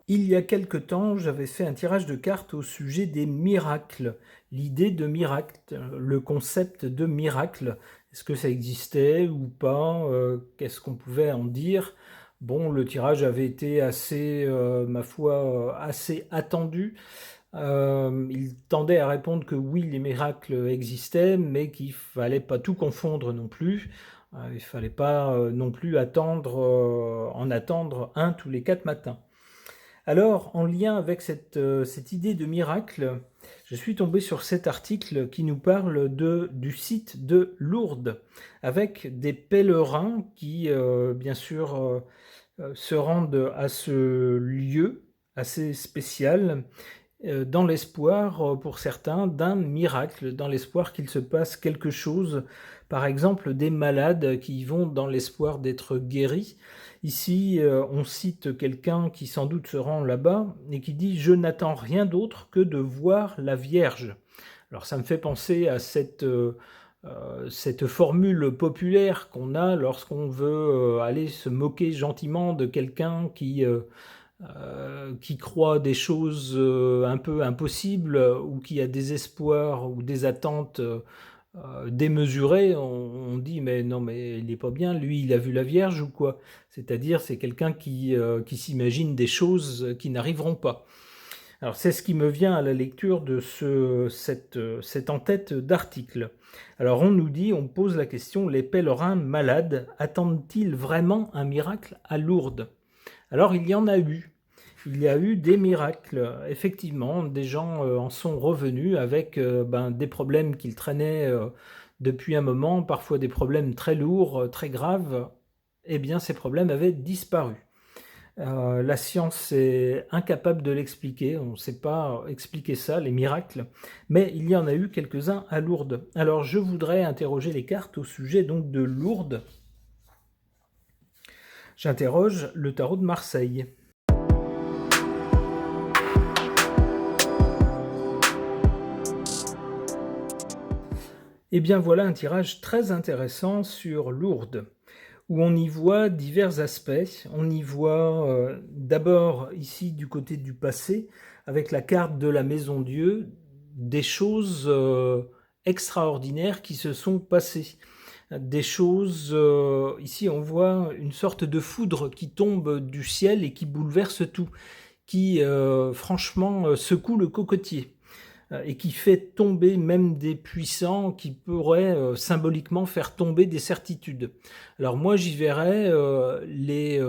Il y a quelque temps, j'avais fait un tirage de cartes au sujet des miracles. L'idée de miracle, le concept de miracle, est-ce que ça existait ou pas? Qu'est-ce qu'on pouvait en dire? Bon, le tirage avait été assez, ma foi, assez attendu. Il tendait à répondre que oui, les miracles existaient, mais qu'il fallait pas tout confondre non plus. Il fallait pas non plus en attendre un tous les 4 matins. Alors, en lien avec cette idée de miracle, je suis tombé sur cet article qui nous parle du site de Lourdes, avec des pèlerins qui, bien sûr, se rendent à ce lieu assez spécial, dans l'espoir, pour certains, d'un miracle, dans l'espoir qu'il se passe quelque chose. Par exemple, des malades qui y vont dans l'espoir d'être guéris. Ici, on cite quelqu'un qui sans doute se rend là-bas et qui dit: «Je n'attends rien d'autre que de voir la Vierge». Alors ça me fait penser à cette formule populaire qu'on a lorsqu'on veut, aller se moquer gentiment de quelqu'un qui croit des choses un peu impossibles ou qui a des espoirs ou des attentes démesurées. On dit: mais non, mais il n'est pas bien, lui, il a vu la Vierge ou quoi? C'est-à-dire, c'est quelqu'un qui s'imagine des choses qui n'arriveront pas. Alors, c'est ce qui me vient à la lecture de cette en-tête d'article. Alors, on nous dit, on pose la question: les pèlerins malades attendent-ils vraiment un miracle à Lourdes? Alors, il y en a eu. Il y a eu des miracles, effectivement, des gens en sont revenus avec des problèmes qu'ils traînaient depuis un moment, parfois des problèmes très lourds, très graves. Eh bien, ces problèmes avaient disparu. La science est incapable de l'expliquer, on ne sait pas expliquer ça, les miracles, mais il y en a eu quelques-uns à Lourdes. Alors, je voudrais interroger les cartes au sujet donc de Lourdes. J'interroge le tarot de Marseille. Eh bien voilà un tirage très intéressant sur Lourdes, où on y voit divers aspects. On y voit d'abord ici du côté du passé, avec la carte de la Maison Dieu, des choses extraordinaires qui se sont passées. Des choses, ici on voit une sorte de foudre qui tombe du ciel et qui bouleverse tout, qui franchement secoue le cocotier et qui fait tomber même des puissants qui pourraient symboliquement faire tomber des certitudes. Alors moi j'y verrais les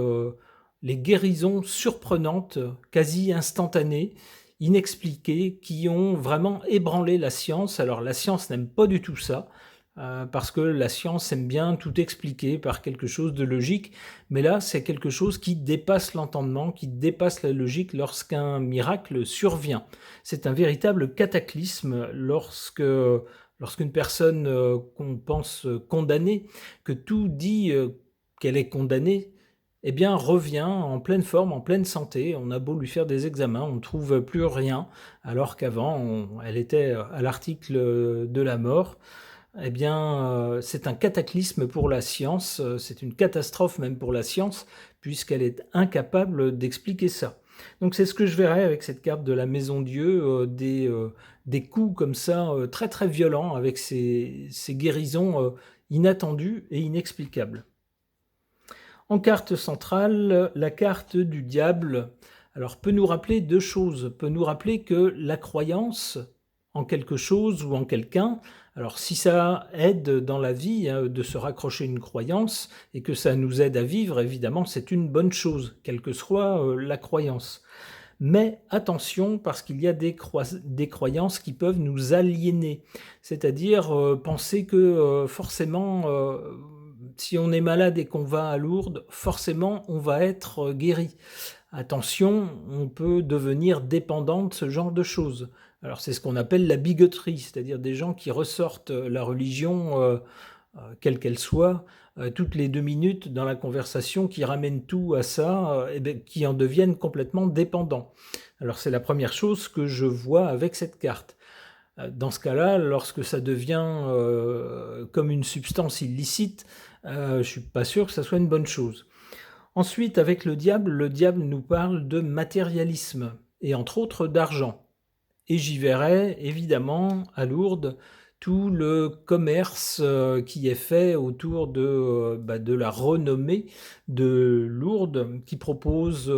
guérisons surprenantes, quasi instantanées, inexpliquées, qui ont vraiment ébranlé la science. Alors la science n'aime pas du tout ça, parce que la science aime bien tout expliquer par quelque chose de logique, mais là c'est quelque chose qui dépasse l'entendement, qui dépasse la logique lorsqu'un miracle survient. C'est un véritable cataclysme lorsqu'une personne qu'on pense condamnée, que tout dit qu'elle est condamnée, eh bien revient en pleine forme, en pleine santé. On a beau lui faire des examens, on ne trouve plus rien, alors qu'avant elle était à l'article de la mort. Eh bien, c'est un cataclysme pour la science, c'est une catastrophe même pour la science, puisqu'elle est incapable d'expliquer ça. Donc c'est ce que je verrais avec cette carte de la Maison Dieu, des coups comme ça très très violents, avec ces guérisons inattendues et inexplicables. En carte centrale, la carte du diable, alors peut nous rappeler deux choses. Peut nous rappeler que la croyance en quelque chose ou en quelqu'un, alors si ça aide dans la vie de se raccrocher à une croyance et que ça nous aide à vivre, évidemment c'est une bonne chose, quelle que soit la croyance. Mais attention, parce qu'il y a des croyances qui peuvent nous aliéner. C'est-à-dire penser que forcément, si on est malade et qu'on va à Lourdes, forcément on va être guéri. Attention, on peut devenir dépendant de ce genre de choses. Alors c'est ce qu'on appelle la bigoterie, c'est-à-dire des gens qui ressortent la religion, quelle qu'elle soit, toutes les 2 minutes dans la conversation, qui ramènent tout à ça, et bien, qui en deviennent complètement dépendants. Alors c'est la première chose que je vois avec cette carte. Dans ce cas-là, lorsque ça devient comme une substance illicite, je ne suis pas sûr que ça soit une bonne chose. Ensuite, avec le diable nous parle de matérialisme, et entre autres d'argent. Et j'y verrai évidemment à Lourdes tout le commerce qui est fait autour de la renommée de Lourdes, qui propose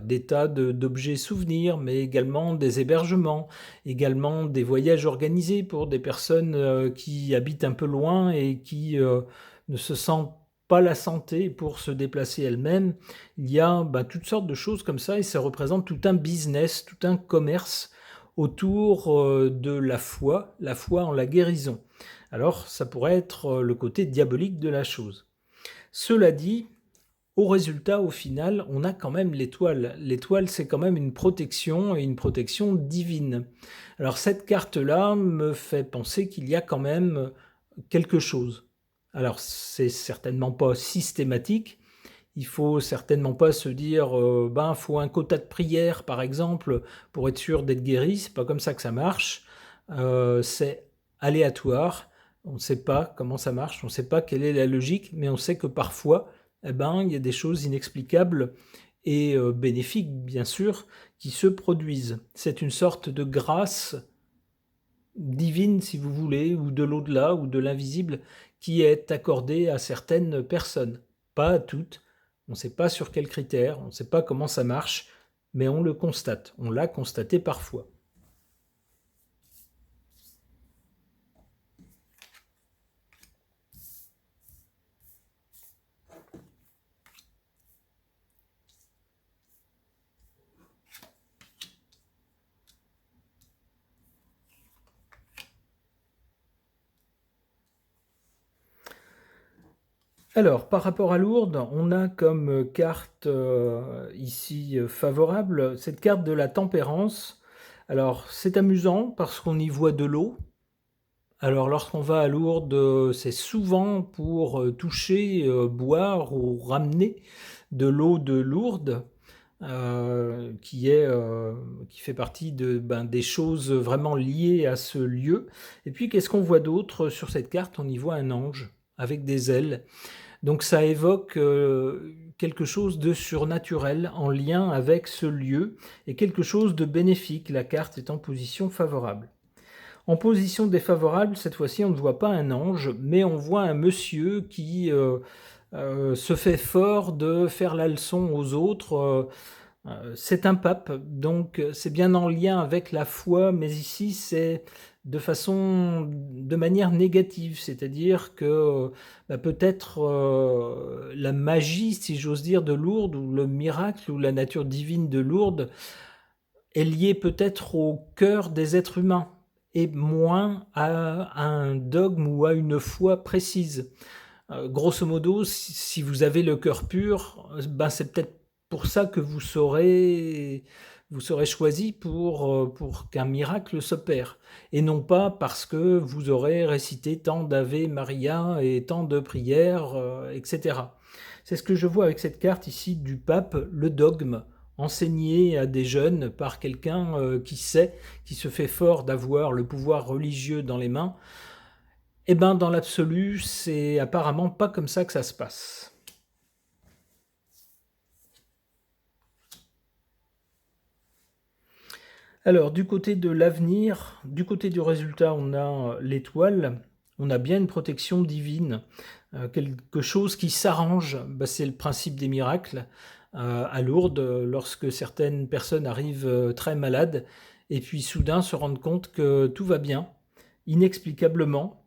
des tas d'objets souvenirs, mais également des hébergements, également des voyages organisés pour des personnes qui habitent un peu loin et qui ne se sentent pas la santé pour se déplacer elles-mêmes. Il y a toutes sortes de choses comme ça et ça représente tout un business, tout un commerce autour de la foi en la guérison. Alors, ça pourrait être le côté diabolique de la chose. Cela dit, au résultat, au final, on a quand même l'étoile. L'étoile, c'est quand même une protection et une protection divine. Alors, cette carte-là me fait penser qu'il y a quand même quelque chose. Alors, c'est certainement pas systématique, il faut certainement pas se dire faut un quota de prière par exemple pour être sûr d'être guéri, c'est pas comme ça que ça marche. C'est aléatoire, on ne sait pas comment ça marche, on ne sait pas quelle est la logique, mais on sait que parfois il y a des choses inexplicables et bénéfiques bien sûr qui se produisent. C'est une sorte de grâce divine si vous voulez, ou de l'au-delà ou de l'invisible qui est accordée à certaines personnes, pas à toutes. On ne sait pas sur quels critères, on ne sait pas comment ça marche, mais on le constate, on l'a constaté parfois. Alors, par rapport à Lourdes, on a comme carte ici favorable cette carte de la tempérance. Alors, c'est amusant parce qu'on y voit de l'eau. Alors, lorsqu'on va à Lourdes, c'est souvent pour toucher, boire ou ramener de l'eau de Lourdes, qui fait partie des choses vraiment liées à ce lieu. Et puis, qu'est-ce qu'on voit d'autre sur cette carte? On y voit un ange avec des ailes. Donc ça évoque quelque chose de surnaturel en lien avec ce lieu et quelque chose de bénéfique. La carte est en position favorable. En position défavorable, cette fois-ci, on ne voit pas un ange, mais on voit un monsieur qui se fait fort de faire la leçon aux autres. C'est un pape, donc c'est bien en lien avec la foi, mais ici c'est de manière négative, c'est-à-dire que peut-être la magie, si j'ose dire, de Lourdes, ou le miracle, ou la nature divine de Lourdes, est liée peut-être au cœur des êtres humains, et moins à un dogme ou à une foi précise. Grosso modo, si vous avez le cœur pur, c'est peut-être pour ça que vous serez choisi pour qu'un miracle s'opère, et non pas parce que vous aurez récité tant d'Ave Maria et tant de prières, etc. C'est ce que je vois avec cette carte ici du pape, le dogme, enseigné à des jeunes par quelqu'un qui se fait fort d'avoir le pouvoir religieux dans les mains. Eh ben, dans l'absolu, c'est apparemment pas comme ça que ça se passe. Alors, du côté de l'avenir, du côté du résultat, on a l'étoile, on a bien une protection divine, quelque chose qui s'arrange, c'est le principe des miracles. À Lourdes, lorsque certaines personnes arrivent très malades, et puis soudain se rendent compte que tout va bien, inexplicablement,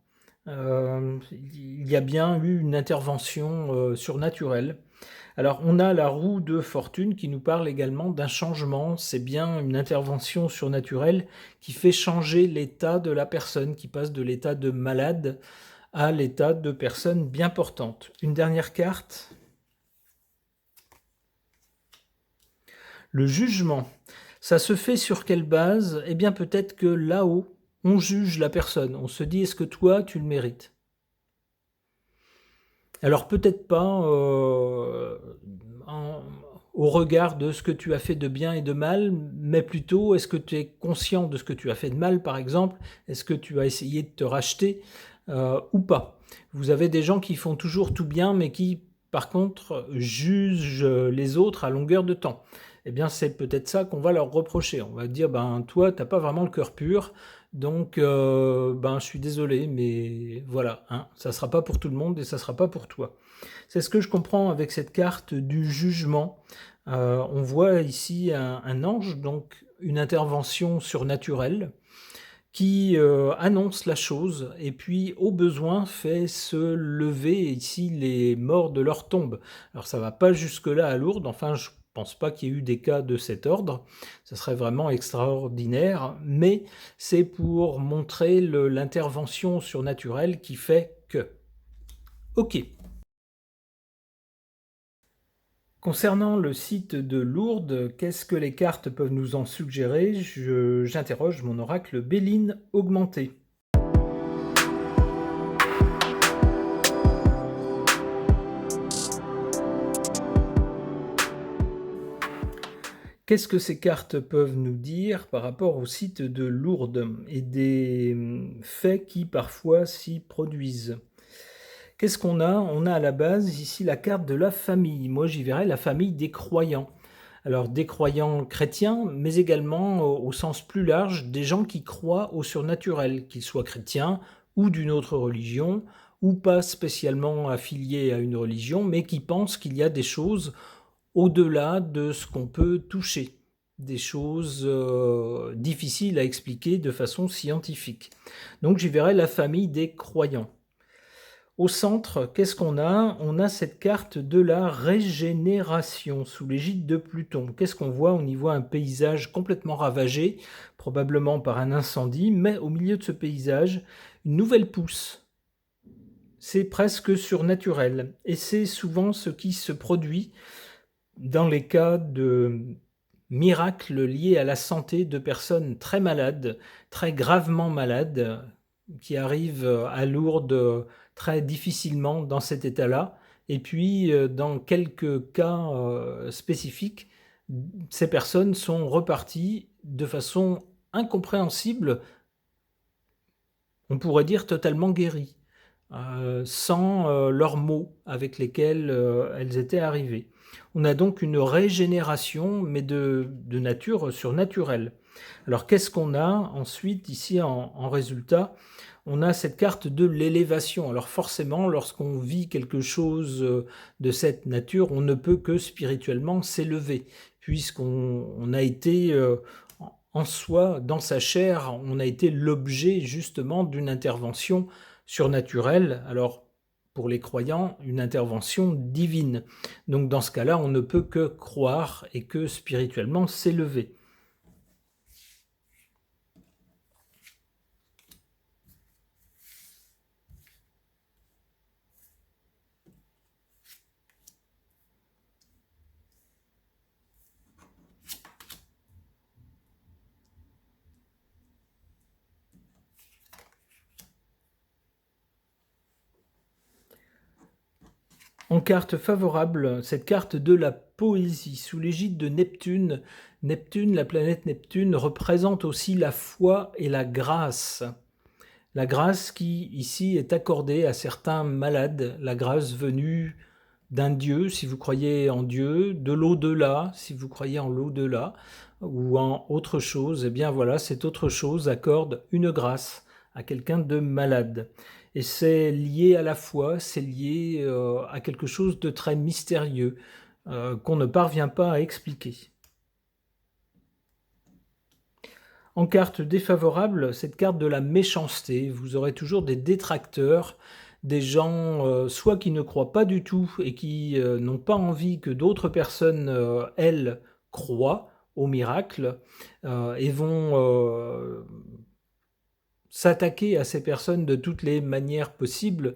il y a bien eu une intervention surnaturelle. Alors, on a la roue de fortune qui nous parle également d'un changement. C'est bien une intervention surnaturelle qui fait changer l'état de la personne, qui passe de l'état de malade à l'état de personne bien portante. Une dernière carte. Le jugement. Ça se fait sur quelle base? Eh bien, peut-être que là-haut, on juge la personne. On se dit, est-ce que toi, tu le mérites? Alors peut-être pas au regard de ce que tu as fait de bien et de mal, mais plutôt est-ce que tu es conscient de ce que tu as fait de mal, par exemple? Est-ce que tu as essayé de te racheter ou pas? Vous avez des gens qui font toujours tout bien, mais qui par contre, jugent les autres à longueur de temps. Eh bien, c'est peut-être ça qu'on va leur reprocher. On va dire, ben, toi, t'as pas vraiment le cœur pur, donc, ben, je suis désolé, mais voilà, hein, ça sera pas pour tout le monde et ça sera pas pour toi. C'est ce que je comprends avec cette carte du jugement. On voit ici un ange, donc une intervention surnaturelle qui annonce la chose et puis au besoin fait se lever ici les morts de leur tombe. Alors ça va pas jusque-là à Lourdes, enfin je pense pas qu'il y ait eu des cas de cet ordre, ça serait vraiment extraordinaire, mais c'est pour montrer l'intervention surnaturelle qui fait que. Ok. Concernant le site de Lourdes, qu'est-ce que les cartes peuvent nous en suggérer? J'interroge mon oracle Béline augmenté. Qu'est-ce que ces cartes peuvent nous dire par rapport au site de Lourdes et des faits qui parfois s'y produisent? Qu'est-ce qu'on a? On a à la base ici la carte de la famille. Moi j'y verrais la famille des croyants. Alors des croyants chrétiens, mais également au sens plus large, des gens qui croient au surnaturel, qu'ils soient chrétiens ou d'une autre religion, ou pas spécialement affiliés à une religion, mais qui pensent qu'il y a des choses au-delà de ce qu'on peut toucher, des choses difficiles à expliquer de façon scientifique. Donc j'y verrai la famille des croyants. Au centre, qu'est-ce qu'on a? On a cette carte de la régénération sous l'égide de Pluton. Qu'est-ce qu'on voit? On y voit un paysage complètement ravagé, probablement par un incendie, mais au milieu de ce paysage, une nouvelle pousse. C'est presque surnaturel. Et c'est souvent ce qui se produit dans les cas de miracles liés à la santé de personnes très malades, très gravement malades, qui arrivent à Lourdes très difficilement dans cet état-là. Et puis, dans quelques cas spécifiques, ces personnes sont reparties de façon incompréhensible, on pourrait dire totalement guéries, sans leurs maux avec lesquels elles étaient arrivées. On a donc une régénération, mais de nature surnaturelle. Alors qu'est-ce qu'on a ensuite ici en résultat? On a cette carte de l'élévation. Alors forcément, lorsqu'on vit quelque chose de cette nature, on ne peut que spirituellement s'élever, puisqu'on a été en soi, dans sa chair, on a été l'objet justement d'une intervention surnaturelle. Alors pour les croyants, une intervention divine. Donc dans ce cas-là, on ne peut que croire et que spirituellement s'élever. En carte favorable, cette carte de la poésie sous l'égide de Neptune. Neptune, la planète Neptune, représente aussi la foi et la grâce. La grâce qui, ici, est accordée à certains malades, la grâce venue d'un Dieu, si vous croyez en Dieu, de l'au-delà, si vous croyez en l'au-delà, ou en autre chose, eh bien voilà, cette autre chose accorde une grâce à quelqu'un de malade. Et c'est lié à la foi, c'est lié à quelque chose de très mystérieux qu'on ne parvient pas à expliquer. En carte défavorable, cette carte de la méchanceté, vous aurez toujours des détracteurs, des gens soit qui ne croient pas du tout et qui n'ont pas envie que d'autres personnes, elles, croient au miracle et vont s'attaquer à ces personnes de toutes les manières possibles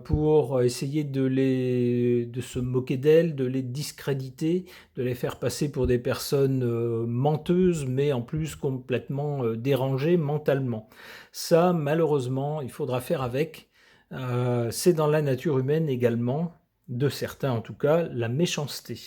pour essayer de se moquer d'elles, de les discréditer, de les faire passer pour des personnes menteuses, mais en plus complètement dérangées mentalement. Ça, malheureusement, il faudra faire avec. C'est dans la nature humaine également, de certains en tout cas, la méchanceté.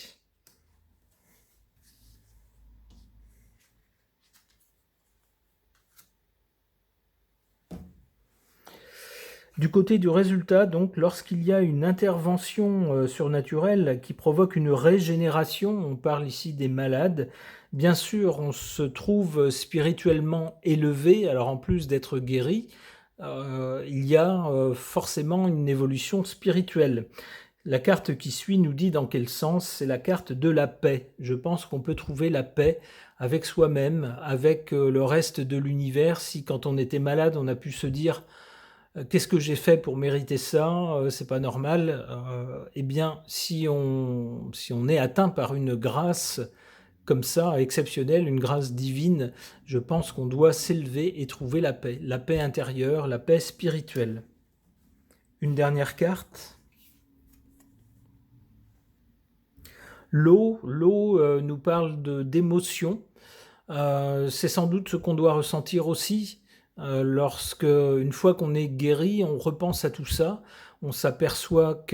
Du côté du résultat, donc, lorsqu'il y a une intervention surnaturelle qui provoque une régénération, on parle ici des malades, bien sûr, on se trouve spirituellement élevé, alors en plus d'être guéri, il y a forcément une évolution spirituelle. La carte qui suit nous dit dans quel sens, c'est la carte de la paix. Je pense qu'on peut trouver la paix avec soi-même, avec le reste de l'univers, si quand on était malade, on a pu se dire qu'est-ce que j'ai fait pour mériter ça? C'est pas normal. Eh bien, si on est atteint par une grâce comme ça, exceptionnelle, une grâce divine, je pense qu'on doit s'élever et trouver la paix intérieure, la paix spirituelle. Une dernière carte. L'eau nous parle d'émotion. C'est sans doute ce qu'on doit ressentir aussi lorsque, une fois qu'on est guéri, on repense à tout ça, on s'aperçoit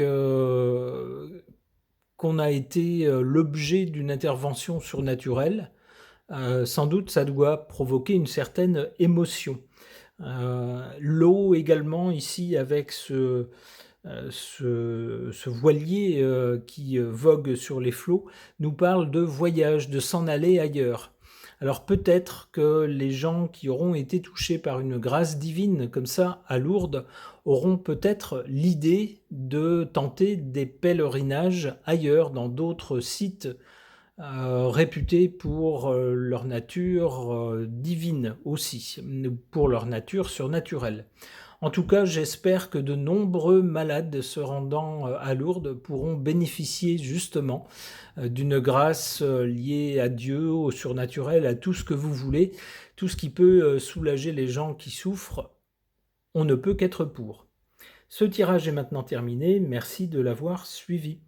qu'on a été l'objet d'une intervention surnaturelle. Sans doute, ça doit provoquer une certaine émotion. L'eau également ici avec ce voilier qui vogue sur les flots nous parle de voyage, de s'en aller ailleurs. Alors peut-être que les gens qui auront été touchés par une grâce divine comme ça à Lourdes auront peut-être l'idée de tenter des pèlerinages ailleurs, dans d'autres sites réputés pour leur nature divine aussi, pour leur nature surnaturelle. En tout cas, j'espère que de nombreux malades se rendant à Lourdes pourront bénéficier justement d'une grâce liée à Dieu, au surnaturel, à tout ce que vous voulez, tout ce qui peut soulager les gens qui souffrent. On ne peut qu'être pour. Ce tirage est maintenant terminé. Merci de l'avoir suivi.